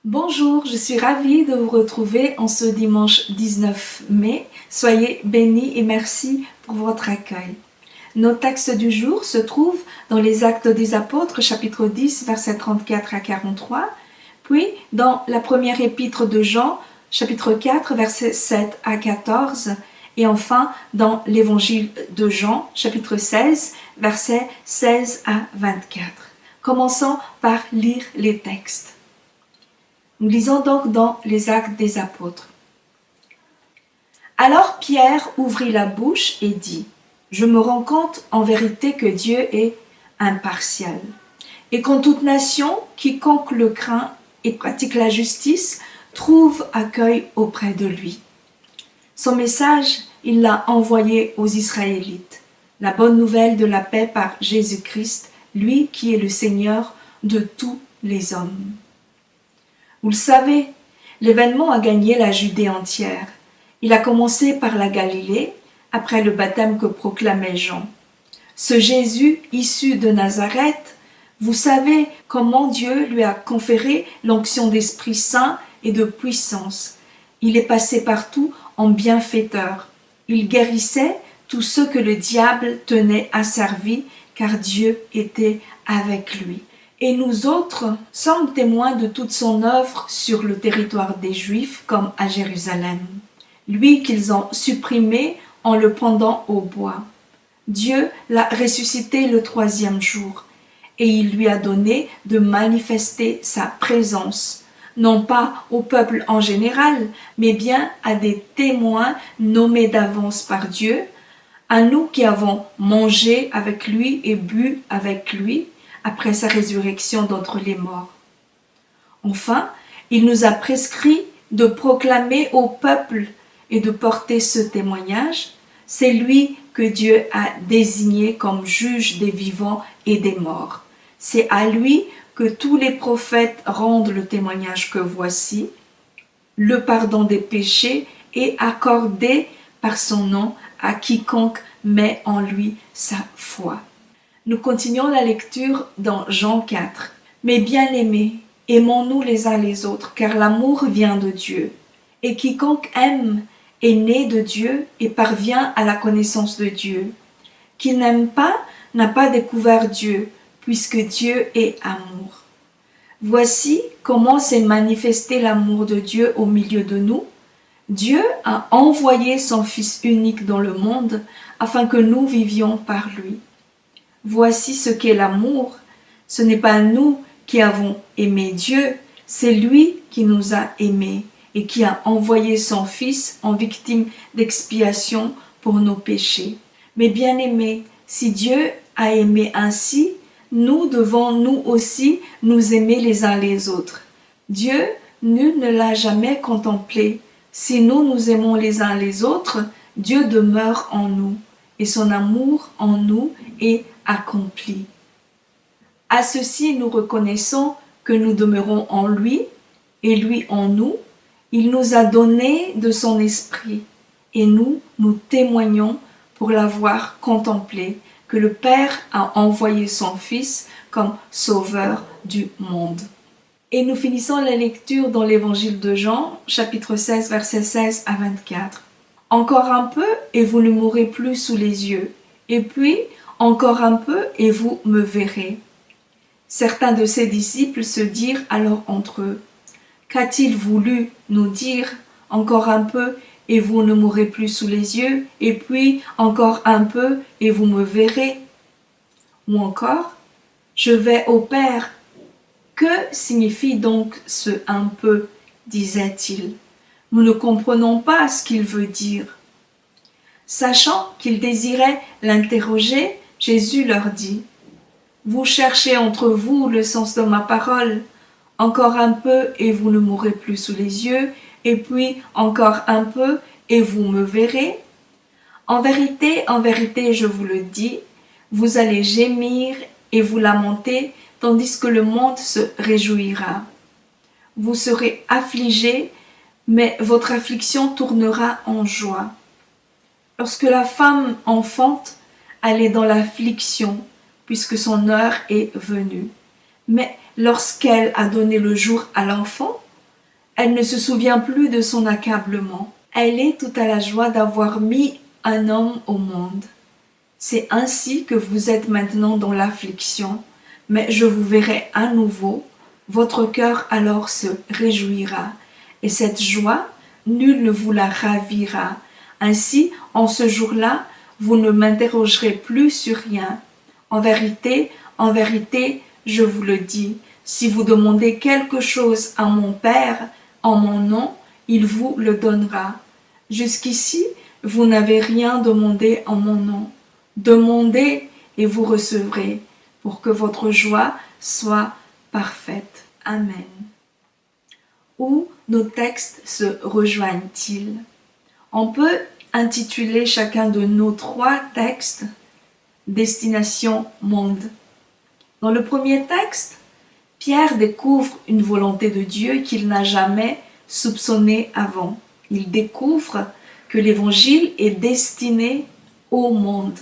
Bonjour, je suis ravie de vous retrouver en ce dimanche 19 mai. Soyez bénis et merci pour votre accueil. Nos textes du jour se trouvent dans les Actes des Apôtres, chapitre 10, versets 34 à 43, puis dans la première épître de Jean, chapitre 4, versets 7 à 14, et enfin dans l'évangile de Jean, chapitre 16, versets 16 à 24. Commençons par lire les textes. Nous lisons donc dans les Actes des Apôtres. Alors Pierre ouvrit la bouche et dit : Je me rends compte en vérité que Dieu est impartial, et qu'en toute nation, quiconque le craint et pratique la justice trouve accueil auprès de lui. Son message, il l'a envoyé aux Israélites, la bonne nouvelle de la paix par Jésus-Christ, lui qui est le Seigneur de tous les hommes. Vous le savez, l'événement a gagné la Judée entière. Il a commencé par la Galilée, après le baptême que proclamait Jean. Ce Jésus, issu de Nazareth, vous savez comment Dieu lui a conféré l'onction d'Esprit Saint et de puissance. Il est passé partout en bienfaiteur. Il guérissait tous ceux que le diable tenait asservis, car Dieu était avec lui. Et nous autres sommes témoins de toute son œuvre sur le territoire des Juifs comme à Jérusalem. Lui qu'ils ont supprimé en le pendant au bois. Dieu l'a ressuscité le 3e jour et il lui a donné de manifester sa présence, non pas au peuple en général, mais bien à des témoins nommés d'avance par Dieu, à nous qui avons mangé avec lui et bu avec lui, après sa résurrection d'entre les morts. Enfin, il nous a prescrit de proclamer au peuple et de porter ce témoignage. C'est lui que Dieu a désigné comme juge des vivants et des morts. C'est à lui que tous les prophètes rendent le témoignage que voici, le pardon des péchés est accordé par son nom à quiconque met en lui sa foi. Nous continuons la lecture dans Jean 4. Mes bien-aimés, aimons-nous les uns les autres, car l'amour vient de Dieu. Et quiconque aime est né de Dieu et parvient à la connaissance de Dieu. Qui n'aime pas n'a pas découvert Dieu, puisque Dieu est amour. Voici comment s'est manifesté l'amour de Dieu au milieu de nous. Dieu a envoyé son Fils unique dans le monde afin que nous vivions par lui. Voici ce qu'est l'amour. Ce n'est pas nous qui avons aimé Dieu, c'est lui qui nous a aimés et qui a envoyé son Fils en victime d'expiation pour nos péchés. Mais bien-aimés, si Dieu a aimé ainsi, nous devons nous aussi nous aimer les uns les autres. Dieu, nul ne l'a jamais contemplé. Si nous nous aimons les uns les autres, Dieu demeure en nous et son amour en nous est accompli. À ceci, nous reconnaissons que nous demeurons en lui et lui en nous. Il nous a donné de son esprit et nous témoignons pour l'avoir contemplé que le Père a envoyé son Fils comme sauveur du monde. Et nous finissons la lecture dans l'évangile de Jean, chapitre 16, versets 16 à 24. Encore un peu et vous ne mourrez plus sous les yeux, et puis encore un peu et vous me verrez. Certains de ses disciples se dirent alors entre eux : Qu'a-t-il voulu nous dire ? Encore un peu et vous ne mourrez plus sous les yeux, et puis encore un peu et vous me verrez. Ou encore : Je vais au Père. Que signifie donc ce un peu ? Disait-il. Nous ne comprenons pas ce qu'il veut dire. Sachant qu'ils désiraient l'interroger, Jésus leur dit : Vous cherchez entre vous le sens de ma parole. Encore un peu et vous ne mourrez plus sous les yeux, et puis encore un peu et vous me verrez. En vérité, je vous le dis, vous allez gémir et vous lamenter, tandis que le monde se réjouira. Vous serez affligés, mais votre affliction tournera en joie. Lorsque la femme enfante, elle est dans l'affliction, puisque son heure est venue. Mais lorsqu'elle a donné le jour à l'enfant, Elle ne se souvient plus de son accablement. Elle est tout à la joie d'avoir mis un homme au monde. C'est ainsi que vous êtes maintenant dans l'affliction, mais je vous verrai à nouveau. Votre cœur alors se réjouira, et cette joie, nul ne vous la ravira. Ainsi, en ce jour-là, vous ne m'interrogerez plus sur rien. En vérité, je vous le dis, si vous demandez quelque chose à mon Père en mon nom, il vous le donnera. Jusqu'ici, vous n'avez rien demandé en mon nom. Demandez et vous recevrez, pour que votre joie soit parfaite. Amen. Où nos textes se rejoignent-ils? On peut intituler chacun de nos 3 textes Destination monde. Dans le premier texte, Pierre découvre une volonté de Dieu qu'il n'a jamais soupçonnée avant. Il découvre que l'évangile est destiné au monde.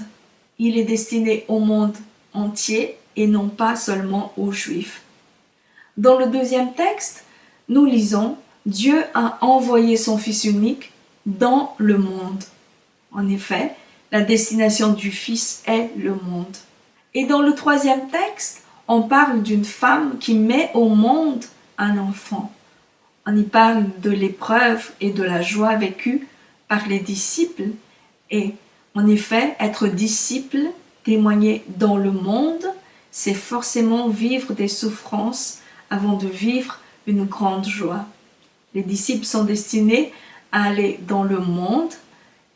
Il est destiné au monde entier et non pas seulement aux Juifs. Dans le deuxième texte, nous lisons « Dieu a envoyé son Fils unique dans le monde ». En effet, la destination du Fils est le monde. Et dans le troisième texte, on parle d'une femme qui met au monde un enfant. On y parle de l'épreuve et de la joie vécue par les disciples. Et en effet, être disciple, témoigner dans le monde, c'est forcément vivre des souffrances avant de vivre une grande joie. Les disciples sont destinés à aller dans le monde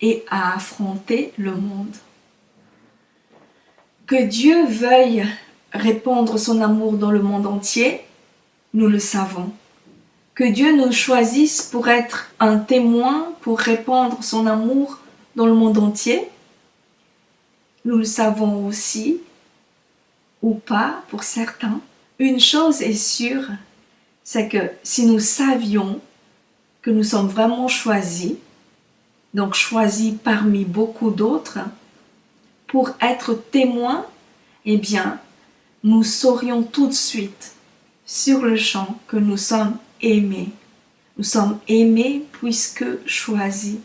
et à affronter le monde. Que Dieu veuille répandre son amour dans le monde entier, nous le savons. Que Dieu nous choisisse pour être un témoin, pour répandre son amour dans le monde entier, nous le savons aussi, ou pas pour certains. Une chose est sûre, c'est que si nous savions que nous sommes vraiment choisis, donc choisis parmi beaucoup d'autres, pour être témoins, eh bien, nous saurions tout de suite, sur le champ, que nous sommes aimés. Nous sommes aimés puisque choisis.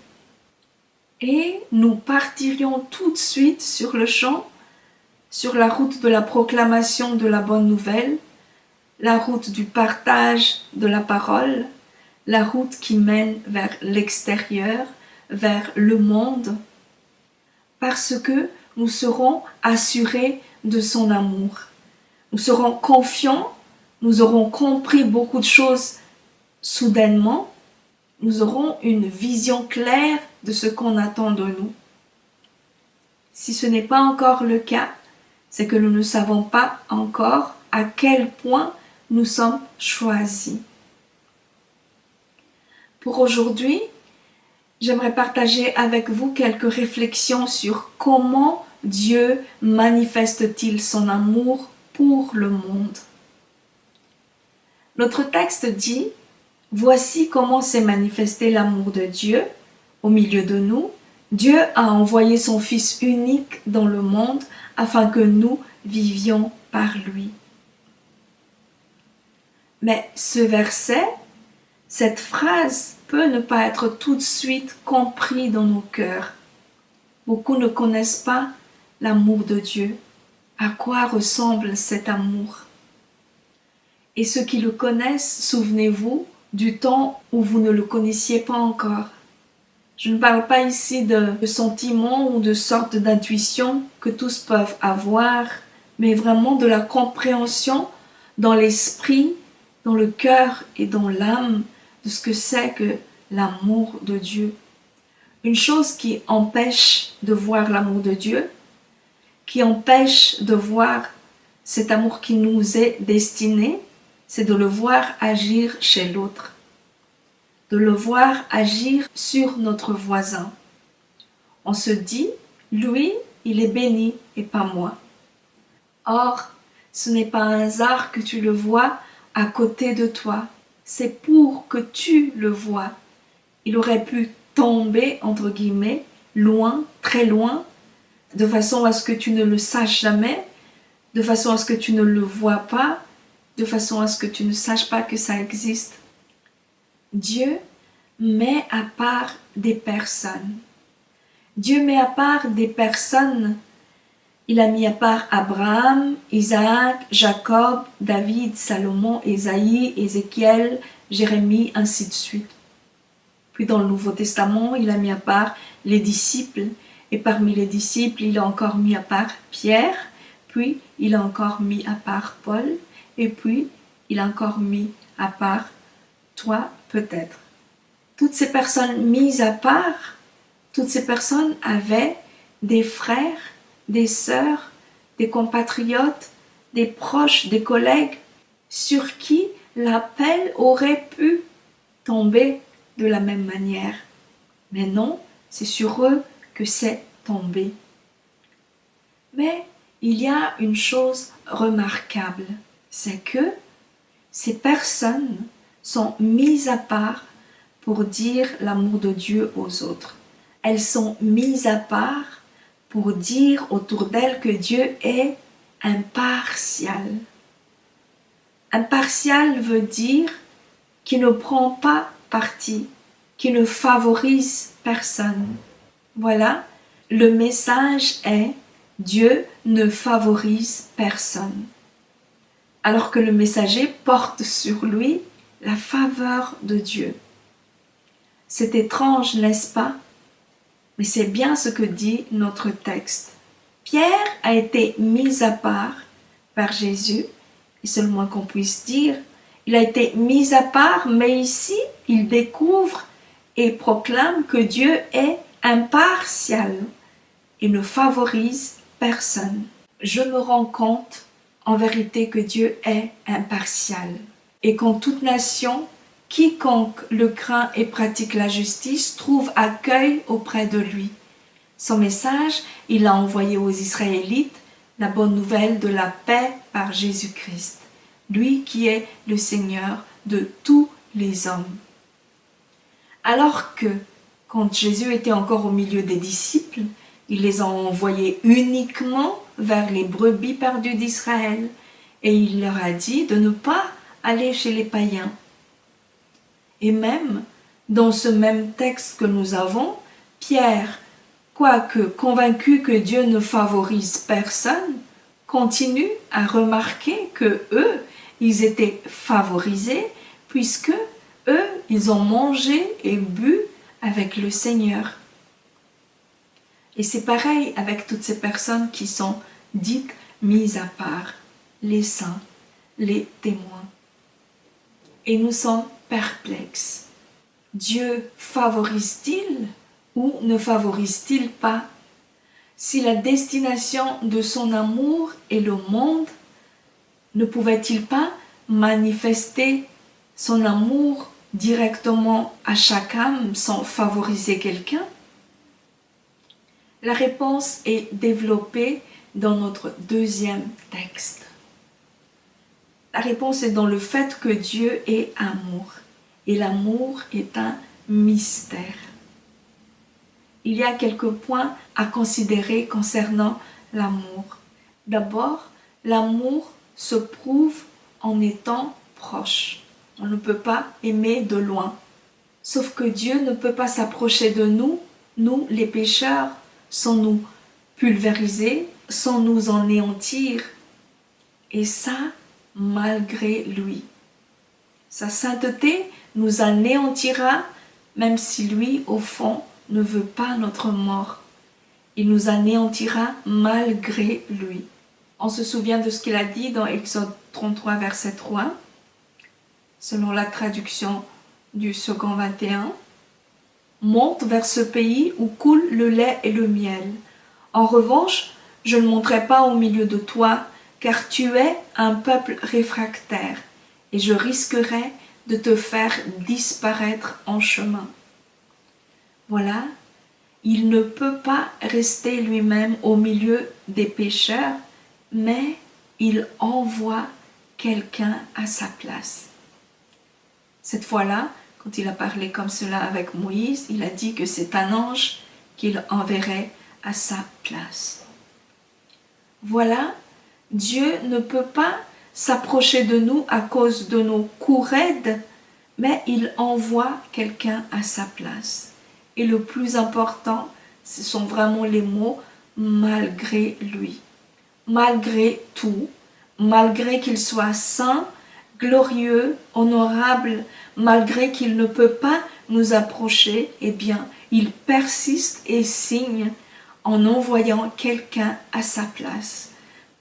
Et nous partirions tout de suite sur le champ, sur la route de la proclamation de la bonne nouvelle, la route du partage de la parole, la route qui mène vers l'extérieur, vers le monde, parce que nous serons assurés de son amour. Nous serons confiants, nous aurons compris beaucoup de choses soudainement, nous aurons une vision claire de ce qu'on attend de nous. Si ce n'est pas encore le cas, c'est que nous ne savons pas encore à quel point nous sommes choisis. Pour aujourd'hui, j'aimerais partager avec vous quelques réflexions sur comment Dieu manifeste-t-il son amour pour le monde. Notre texte dit « Voici comment s'est manifesté l'amour de Dieu au milieu de nous. Dieu a envoyé son Fils unique dans le monde afin que nous vivions par lui. » Mais ce verset, cette phrase peut ne pas être tout de suite compris dans nos cœurs. Beaucoup ne connaissent pas l'amour de Dieu. À quoi ressemble cet amour? Et ceux qui le connaissent, souvenez-vous du temps où vous ne le connaissiez pas encore. Je ne parle pas ici de sentiments ou de sortes d'intuitions que tous peuvent avoir, mais vraiment de la compréhension dans l'esprit, dans le cœur et dans l'âme de ce que c'est que l'amour de Dieu. Une chose qui empêche de voir l'amour de Dieu, qui empêche de voir cet amour qui nous est destiné, c'est de le voir agir chez l'autre, de le voir agir sur notre voisin. On se dit, lui, il est béni et pas moi. Or, ce n'est pas un hasard que tu le vois à côté de toi. C'est pour que tu le vois. Il aurait pu tomber, entre guillemets, loin, très loin, de façon à ce que tu ne le saches jamais, de façon à ce que tu ne le vois pas, de façon à ce que tu ne saches pas que ça existe. Dieu met à part des personnes. Dieu met à part des personnes. Il a mis à part Abraham, Isaac, Jacob, David, Salomon, Ésaïe, Ézéchiel, Jérémie, ainsi de suite. Puis dans le Nouveau Testament, il a mis à part les disciples. Et parmi les disciples, il a encore mis à part Pierre, puis il a encore mis à part Paul, et puis il a encore mis à part toi peut-être. Toutes ces personnes mises à part, toutes ces personnes avaient des frères, des sœurs, des compatriotes, des proches, des collègues, sur qui l'appel aurait pu tomber de la même manière. Mais non, c'est sur eux que c'est tombé. Mais il y a une chose remarquable, c'est que ces personnes sont mises à part pour dire l'amour de Dieu aux autres. Elles sont mises à part pour dire autour d'elles que Dieu est impartial. Impartial veut dire qu'il ne prend pas parti, qu'il ne favorise personne. Voilà, le message est Dieu ne favorise personne. Alors que le messager porte sur lui la faveur de Dieu. C'est étrange, n'est-ce pas? Mais c'est bien ce que dit notre texte. Pierre a été mis à part par Jésus, et c'est le moins qu'on puisse dire. Il a été mis à part, mais ici, il découvre et proclame que Dieu est impartial et ne favorise personne. Je me rends compte en vérité que Dieu est impartial et qu'en toute nation, quiconque le craint et pratique la justice trouve accueil auprès de lui. Son message, il a envoyé aux Israélites la bonne nouvelle de la paix par Jésus-Christ, lui qui est le Seigneur de tous les hommes. Alors que, quand Jésus était encore au milieu des disciples, il les a envoyés uniquement vers les brebis perdues d'Israël et il leur a dit de ne pas aller chez les païens. Et même, dans ce même texte que nous avons, Pierre, quoique convaincu que Dieu ne favorise personne, continue à remarquer que eux, ils étaient favorisés puisque eux, ils ont mangé et bu avec le Seigneur. Et c'est pareil avec toutes ces personnes qui sont dites mises à part, les saints, les témoins. Et nous sommes perplexes. Dieu favorise-t-il ou ne favorise-t-il pas? Si la destination de son amour est le monde, ne pouvait-il pas manifester son amour directement à chaque âme sans favoriser quelqu'un? La réponse est développée dans notre deuxième texte. La réponse est dans le fait que Dieu est amour et l'amour est un mystère. Il y a quelques points à considérer concernant l'amour. D'abord, l'amour se prouve en étant proche. On ne peut pas aimer de loin. Sauf que Dieu ne peut pas s'approcher de nous, nous les pécheurs, sans nous pulvériser, sans nous anéantir. Et ça, malgré lui. Sa sainteté nous anéantira, même si lui, au fond, ne veut pas notre mort. Il nous anéantira malgré lui. On se souvient de ce qu'il a dit dans Exode 33, verset 3, selon la traduction du second 21. « Monte vers ce pays où coule le lait et le miel. En revanche, je ne monterai pas au milieu de toi, car tu es un peuple réfractaire, et je risquerai de te faire disparaître en chemin. » Voilà, il ne peut pas rester lui-même au milieu des pécheurs, mais il envoie quelqu'un à sa place. Cette fois-là, quand il a parlé comme cela avec Moïse, il a dit que c'est un ange qu'il enverrait à sa place. Voilà, Dieu ne peut pas s'approcher de nous à cause de nos coups raides, mais il envoie quelqu'un à sa place. Et le plus important, ce sont vraiment les mots « malgré lui ». Malgré tout, malgré qu'il soit saint, glorieux, honorable, malgré qu'il ne peut pas nous approcher, eh bien, il persiste et signe en envoyant quelqu'un à sa place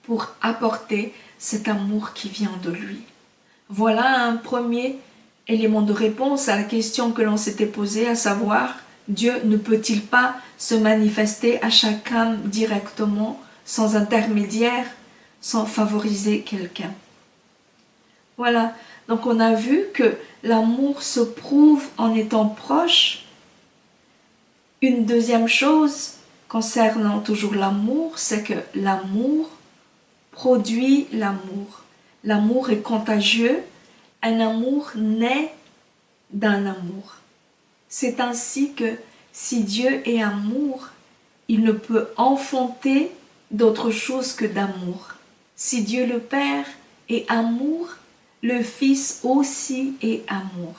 pour apporter cet amour qui vient de lui. Voilà un premier élément de réponse à la question que l'on s'était posée, à savoir, Dieu ne peut-il pas se manifester à chaque âme directement, sans intermédiaire, sans favoriser quelqu'un? Voilà, donc on a vu que l'amour se prouve en étant proche. Une deuxième chose concernant toujours l'amour, c'est que l'amour produit l'amour. L'amour est contagieux, un amour naît d'un amour. C'est ainsi que si Dieu est amour, il ne peut enfanter d'autre chose que d'amour. Si Dieu le Père est amour, le Fils aussi est amour.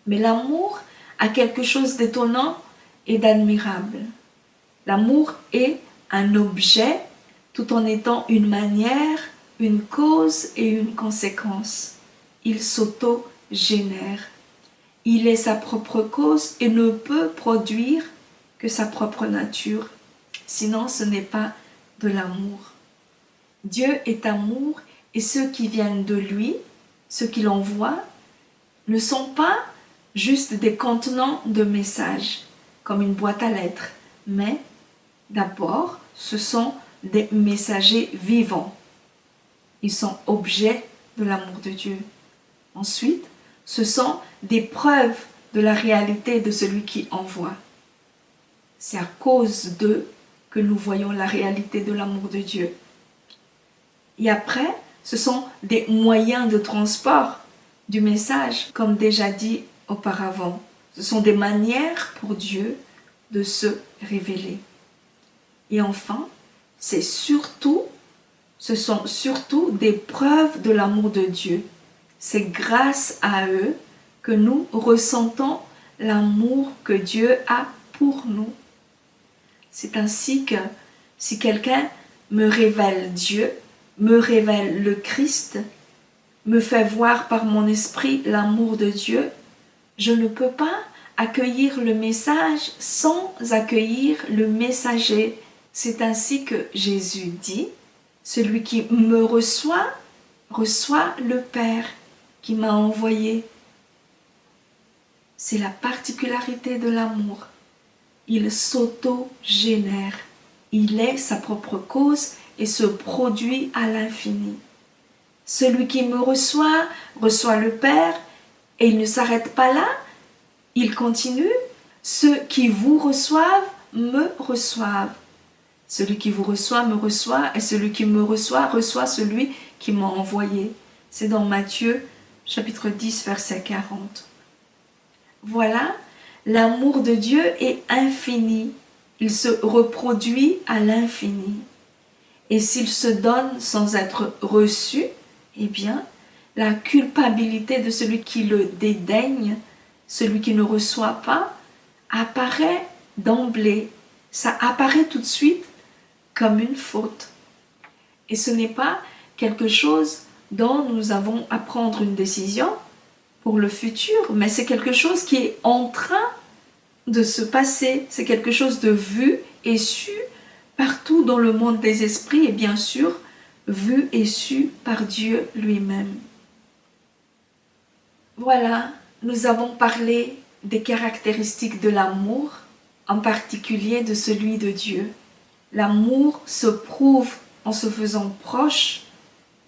Mais l'amour a quelque chose d'étonnant et d'admirable. L'amour est un objet tout en étant une manière, une cause et une conséquence. Il s'auto-génère. Il est sa propre cause et ne peut produire que sa propre nature. Sinon, ce n'est pas de l'amour. Dieu est amour et ceux qui viennent de lui, ceux qu'il envoie, ne sont pas juste des contenants de messages, comme une boîte à lettres, mais d'abord, ce sont des messagers vivants. Ils sont objets de l'amour de Dieu. Ensuite, ce sont des preuves de la réalité de celui qui envoie. C'est à cause d'eux que nous voyons la réalité de l'amour de Dieu. Et après, ce sont des moyens de transport du message, comme déjà dit auparavant. Ce sont des manières pour Dieu de se révéler. Et enfin, ce sont surtout des preuves de l'amour de Dieu. C'est grâce à eux que nous ressentons l'amour que Dieu a pour nous. C'est ainsi que si quelqu'un me révèle Dieu, me révèle le Christ, me fait voir par mon esprit l'amour de Dieu, je ne peux pas accueillir le message sans accueillir le messager. C'est ainsi que Jésus dit, celui qui me reçoit, reçoit le Père qui m'a envoyé. C'est la particularité de l'amour. Il s'auto-génère. Il est sa propre cause et se produit à l'infini. Celui qui me reçoit, reçoit le Père, et il ne s'arrête pas là, il continue. Ceux qui vous reçoivent, me reçoivent. Celui qui vous reçoit, me reçoit, et celui qui me reçoit, reçoit celui qui m'a envoyé. C'est dans Matthieu, chapitre 10, verset 40. Voilà, l'amour de Dieu est infini. Il se reproduit à l'infini. Et s'il se donne sans être reçu, eh bien, la culpabilité de celui qui le dédaigne, celui qui ne reçoit pas, apparaît d'emblée. Ça apparaît tout de suite comme une faute. Et ce n'est pas quelque chose dont nous avons à prendre une décision pour le futur, mais c'est quelque chose qui est en train de se passer. C'est quelque chose de vu et su partout dans le monde des esprits et bien sûr vu et su par Dieu lui-même. Voilà, nous avons parlé des caractéristiques de l'amour, en particulier de celui de Dieu. L'amour se prouve en se faisant proche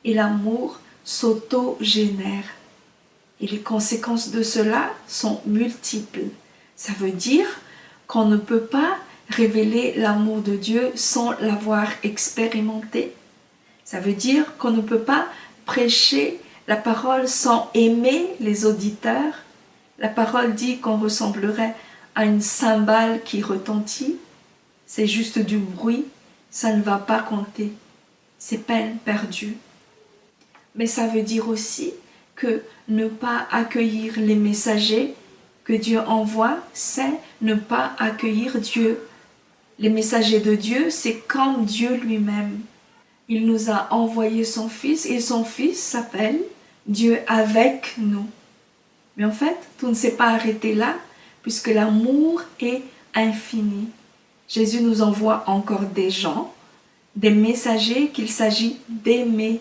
et l'amour s'auto-génère. Et les conséquences de cela sont multiples. Ça veut dire qu'on ne peut pas révéler l'amour de Dieu sans l'avoir expérimenté. Ça veut dire qu'on ne peut pas prêcher la parole sans aimer les auditeurs. La parole dit qu'on ressemblerait à une cymbale qui retentit. C'est juste du bruit, ça ne va pas compter. C'est peine perdue. Mais ça veut dire aussi que ne pas accueillir les messagers que Dieu envoie, c'est ne pas accueillir Dieu. Les messagers de Dieu, c'est comme Dieu lui-même. Il nous a envoyé son Fils et son Fils s'appelle Dieu avec nous. Mais en fait, tout ne s'est pas arrêté là, puisque l'amour est infini. Jésus nous envoie encore des gens, des messagers qu'il s'agit d'aimer.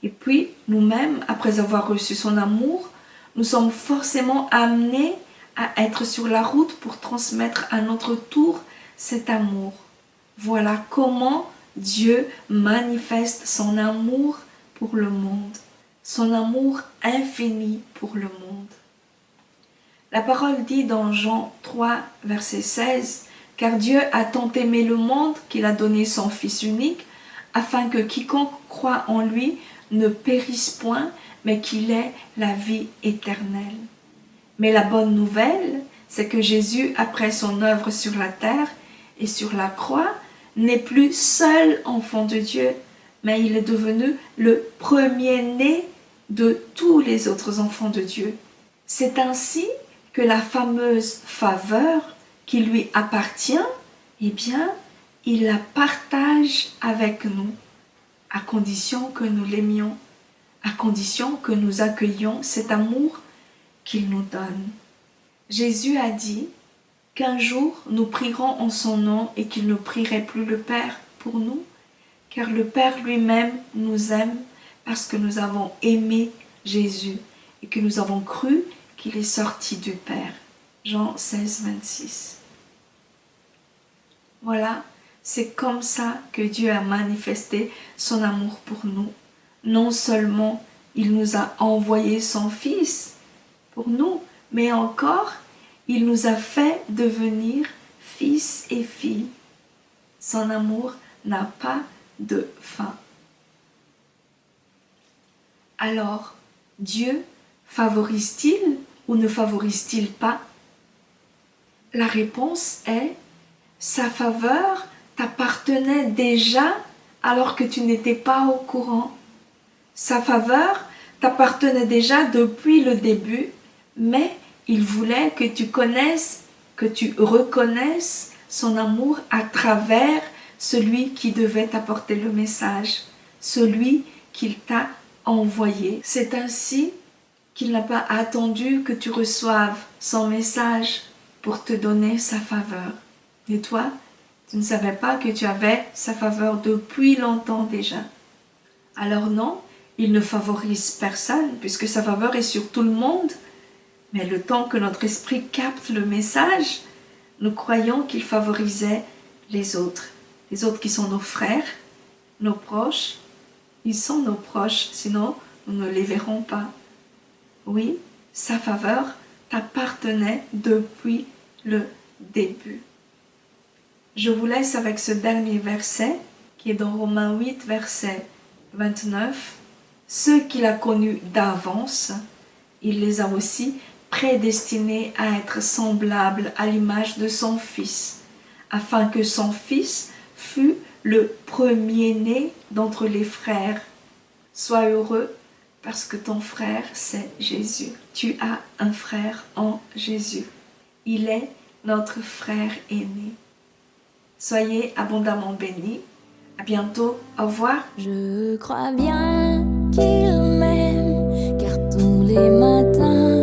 Et puis, nous-mêmes, après avoir reçu son amour, nous sommes forcément amenés à être sur la route pour transmettre à notre tour cet amour. Voilà comment Dieu manifeste son amour pour le monde, son amour infini pour le monde. La parole dit dans Jean 3, verset 16, « Car Dieu a tant aimé le monde qu'il a donné son Fils unique, afin que quiconque croit en lui ne périsse point, mais qu'il ait la vie éternelle. » Mais la bonne nouvelle, c'est que Jésus, après son œuvre sur la terre et sur la croix, n'est plus seul enfant de Dieu, mais il est devenu le premier-né de tous les autres enfants de Dieu. C'est ainsi que la fameuse faveur qui lui appartient, eh bien, il la partage avec nous, à condition que nous l'aimions, à condition que nous accueillions cet amour qu'il nous donne. Jésus a dit qu'un jour nous prierons en son nom et qu'il ne prierait plus le Père pour nous, car le Père lui-même nous aime parce que nous avons aimé Jésus et que nous avons cru qu'il est sorti du Père. Jean 16, 26. Voilà, c'est comme ça que Dieu a manifesté son amour pour nous. Non seulement il nous a envoyé son Fils pour nous, mais encore il nous a fait devenir fils et filles. Son amour n'a pas de fin. Alors, Dieu favorise-t-il ou ne favorise-t-il pas? La réponse est: sa faveur t'appartenait déjà alors que tu n'étais pas au courant. Sa faveur t'appartenait déjà depuis le début, mais il voulait que tu connaisses, que tu reconnaisses son amour à travers celui qui devait t'apporter le message, celui qu'il t'a envoyé. C'est ainsi qu'il n'a pas attendu que tu reçoives son message pour te donner sa faveur. Et toi, tu ne savais pas que tu avais sa faveur depuis longtemps déjà. Alors non, il ne favorise personne puisque sa faveur est sur tout le monde. Mais le temps que notre esprit capte le message, nous croyons qu'il favorisait les autres qui sont nos frères, nos proches. Ils sont nos proches, sinon nous ne les verrons pas. Oui, sa faveur t'appartenait depuis le début. Je vous laisse avec ce dernier verset qui est dans Romains 8, verset 29. Ceux qu'il a connus d'avance, il les a aussi prédestinés à être semblables à l'image de son Fils, afin que son Fils fût le premier-né d'entre les frères. Sois heureux parce que ton frère, c'est Jésus. Tu as un frère en Jésus. Il est notre frère aîné. Soyez abondamment bénis. À bientôt. Au revoir. Je crois bien qu'il m'aime, car tous les matins